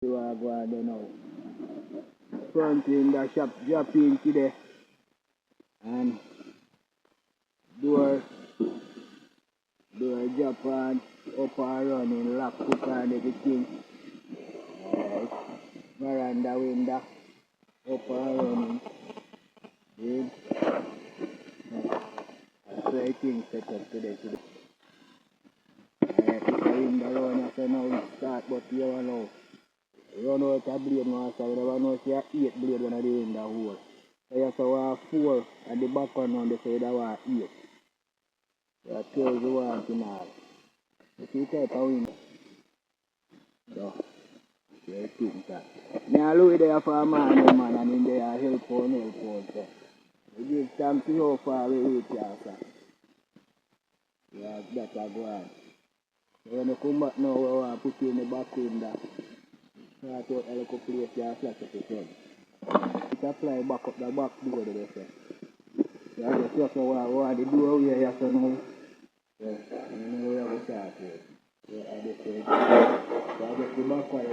You are going there now. Front in the shop dropping today. And door drop on up and running, lock hook and everything. Alright. Veranda window up and running. Good. That's everything set up today. Alright, it's a window run, so now it start, but you know. Run out a blade one side, you know see a 8 blade one of the window hole. So you have to want 4 at the back one on the side of want 8. So that tells you want in all. You see type of window. So, you think that. Now look there for a man, and in there help on. So. You give time to how far we reach here, sir. Yeah, that's a go on. So when you come back now, we want to put you in the back window. So I thought a little place here, flash up the front. It a fly back up the back door there, sir. So I just want the door over here, so now. Yeah, and then we have to start with. Yeah, I just say, so I just the back one,